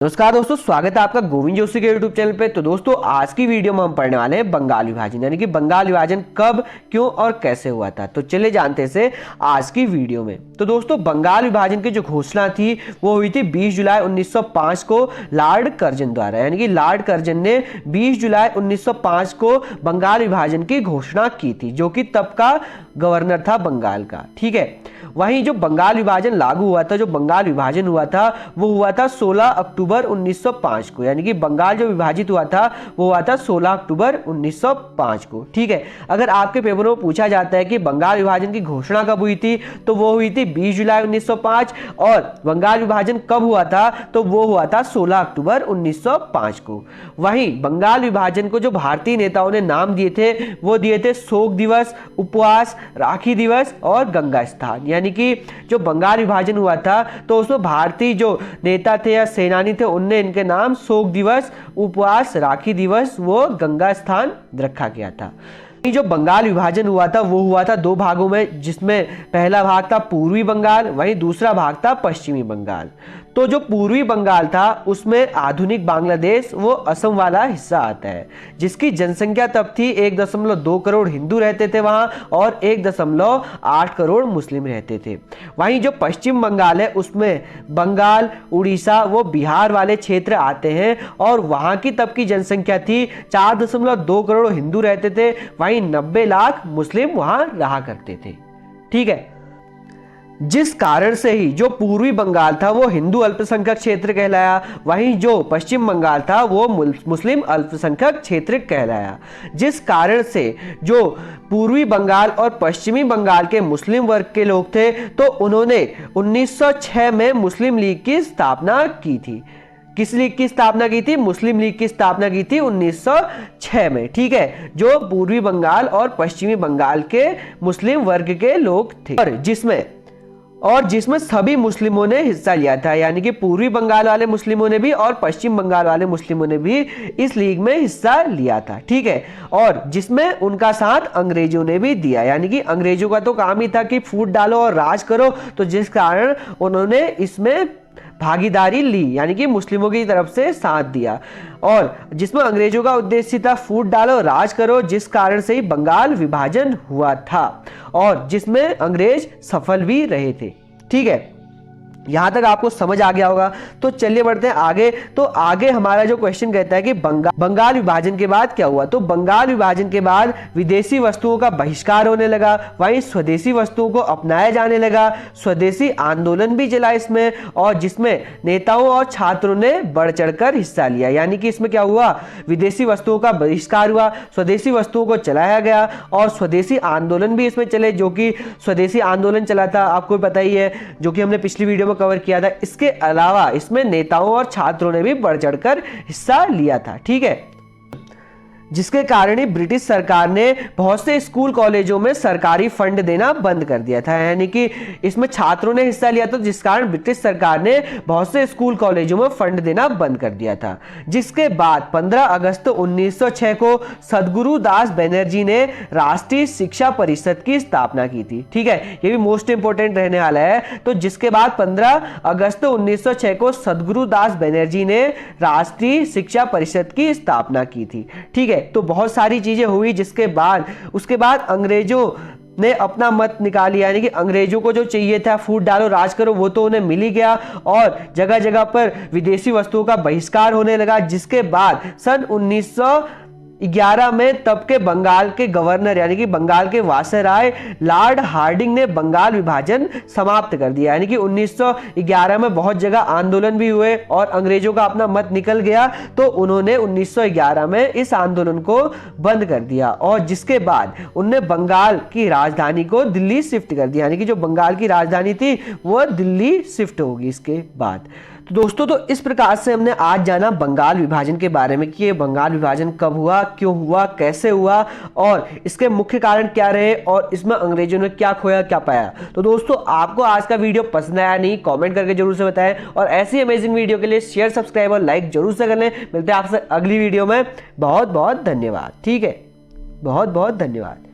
नमस्कार दोस्तों, स्वागत है आपका गोविंद जोशी के यूट्यूब चैनल पे। तो दोस्तों आज की वीडियो में हम पढ़ने वाले हैं बंगाल विभाजन, यानी कि बंगाल विभाजन कब, क्यों और कैसे हुआ था। तो चलिए जानते हैं आज की वीडियो में। तो दोस्तों बंगाल विभाजन की जो घोषणा थी वो हुई थी 20 जुलाई 1905 को लॉर्ड कर्जन द्वारा, यानी कि लॉर्ड कर्जन ने 20 जुलाई 1905 को बंगाल विभाजन की घोषणा की थी, जो कि तब का गवर्नर था बंगाल का। ठीक है, वहीं जो बंगाल विभाजन लागू हुआ था, जो बंगाल विभाजन हुआ था वो हुआ था 16 अक्टूबर 1905 को, यानी कि बंगाल जो विभाजित हुआ था वो हुआ था 16 अक्टूबर 1905 को। ठीक है, अगर आपके पेपरों में पूछा जाता है कि बंगाल विभाजन की घोषणा कब हुई थी, तो वो हुई थी 20 जुलाई 1905, और बंगाल विभाजन कब हुआ था, तो वो हुआ था 16 अक्टूबर 1905 को। वहीं बंगाल विभाजन को जो भारतीय नेताओं ने नाम दिए थे वो दिए थे शोक दिवस, उपवास, राखी दिवस और गंगा स्थान। यानी कि जो बंगाल विभाजन हुआ था तो उसमें भारतीय जो नेता थे या सेनानी थे उनने इनके नाम शोक दिवस, उपवास, राखी दिवस वो गंगा स्थान रखा गया था। जो बंगाल विभाजन हुआ था वो हुआ था दो भागों में, जिसमें पहला भाग था पूर्वी बंगाल, वहीं दूसरा भाग था पश्चिमी बंगाल। तो जो पूर्वी बंगाल था उसमें आधुनिक बांग्लादेश वो असम वाला हिस्सा आता है, जिसकी जनसंख्या तब थी 1.2 करोड़ हिंदू रहते थे वहां, और 1.8 करोड़ मुस्लिम रहते थे। वहीं जो पश्चिम बंगाल है उसमें बंगाल, उड़ीसा वो बिहार वाले क्षेत्र आते हैं, और वहां की तब की जनसंख्या थी 4.2 करोड़ हिंदू रहते थे, वहीं 90 लाख मुस्लिम वहां रहा करते थे। ठीक है, जिस कारण से ही जो पूर्वी बंगाल था वो हिंदू अल्पसंख्यक क्षेत्र कहलाया, वहीं जो पश्चिम बंगाल था वो मुस्लिम अल्पसंख्यक क्षेत्र कहलाया। जिस कारण से जो पूर्वी बंगाल और पश्चिमी बंगाल के मुस्लिम वर्ग के लोग थे तो उन्होंने 1906 में मुस्लिम लीग की स्थापना की थी। किस लीग की स्थापना की थी? मुस्लिम लीग की स्थापना की थी 1906 में। ठीक है, जो पूर्वी बंगाल और पश्चिमी बंगाल के मुस्लिम वर्ग के लोग थे, और जिसमें सभी मुस्लिमों ने हिस्सा लिया था, यानी कि पूर्वी बंगाल वाले मुस्लिमों ने भी और पश्चिम बंगाल वाले मुस्लिमों ने भी इस लीग में हिस्सा लिया था। ठीक है, और जिसमें उनका साथ अंग्रेजों ने भी दिया, यानी कि अंग्रेजों का तो काम ही था कि फूट डालो और राज करो, तो जिस कारण उन्होंने इसमें भागीदारी ली, यानी कि मुस्लिमों की तरफ से साथ दिया, और जिसमें अंग्रेजों का उद्देश्य था फूट डालो राज करो, जिस कारण से ही बंगाल विभाजन हुआ था, और जिसमें अंग्रेज सफल भी रहे थे। ठीक है, यहां तक आपको समझ आ गया होगा। तो चलिए बढ़ते हैं आगे। तो आगे हमारा जो क्वेश्चन कहता है कि बंगाल विभाजन के बाद क्या हुआ। तो बंगाल विभाजन के बाद विदेशी वस्तुओं का बहिष्कार होने लगा, वहीं स्वदेशी वस्तुओं को अपनाया जाने लगा। स्वदेशी आंदोलन भी चला इसमें, और जिसमें नेताओं और छात्रों ने बढ़ चढ़कर हिस्सा लिया। यानी कि इसमें क्या हुआ, विदेशी वस्तुओं का बहिष्कार हुआ, स्वदेशी वस्तुओं को चलाया गया, और स्वदेशी आंदोलन भी इसमें चले, जो कि स्वदेशी आंदोलन चला था आपको पता ही है, जो कि हमने पिछली वीडियो में कवर किया था। इसके अलावा इसमें नेताओं और छात्रों ने भी बढ़ चढ़कर हिस्सा लिया था। ठीक है, जिसके कारण ही ब्रिटिश सरकार ने बहुत से स्कूल कॉलेजों में सरकारी फंड देना बंद कर दिया था, यानी कि इसमें छात्रों ने हिस्सा लिया था, जिस कारण ब्रिटिश सरकार ने बहुत से स्कूल कॉलेजों में फंड देना बंद कर दिया था। जिसके बाद 15 अगस्त 1906 को सदगुरु दास बनर्जी ने राष्ट्रीय शिक्षा परिषद की स्थापना की थी। ठीक है, ये भी मोस्ट इंपोर्टेंट रहने वाला है। तो जिसके बाद 15 अगस्त 1906 को सदगुरु दास बनर्जी ने राष्ट्रीय शिक्षा परिषद की स्थापना की थी। ठीक है, तो बहुत सारी चीजें हुई, जिसके बाद उसके बाद अंग्रेजों ने अपना मत निकाल लिया, यानी कि अंग्रेजों को जो चाहिए था फूट डालो राज करो वो तो उन्हें मिल ही गया, और जगह जगह पर विदेशी वस्तुओं का बहिष्कार होने लगा। जिसके बाद सन 1911 में तब के बंगाल के गवर्नर, यानी कि बंगाल के वायसराय लॉर्ड हार्डिंग ने बंगाल विभाजन समाप्त कर दिया। यानी कि 1911 में बहुत जगह आंदोलन भी हुए और अंग्रेजों का अपना मत निकल गया, तो उन्होंने 1911 में इस आंदोलन को बंद कर दिया, और जिसके बाद उन्होंने बंगाल की राजधानी को दिल्ली शिफ्ट कर दिया, यानी कि जो बंगाल की राजधानी थी वो दिल्ली शिफ्ट होगी इसके बाद। तो दोस्तों, तो इस प्रकार से हमने आज जाना बंगाल विभाजन के बारे में कि ये बंगाल विभाजन कब हुआ, क्यों हुआ, कैसे हुआ, और इसके मुख्य कारण क्या रहे, और इसमें अंग्रेजों ने क्या खोया क्या पाया। तो दोस्तों, आपको आज का वीडियो पसंद आया नहीं, कमेंट करके जरूर से बताएं, और ऐसी अमेजिंग वीडियो के लिए शेयर, सब्सक्राइब और लाइक जरूर से कर लें। मिलते हैं आपसे अगली वीडियो में। बहुत बहुत धन्यवाद। ठीक है, बहुत बहुत धन्यवाद।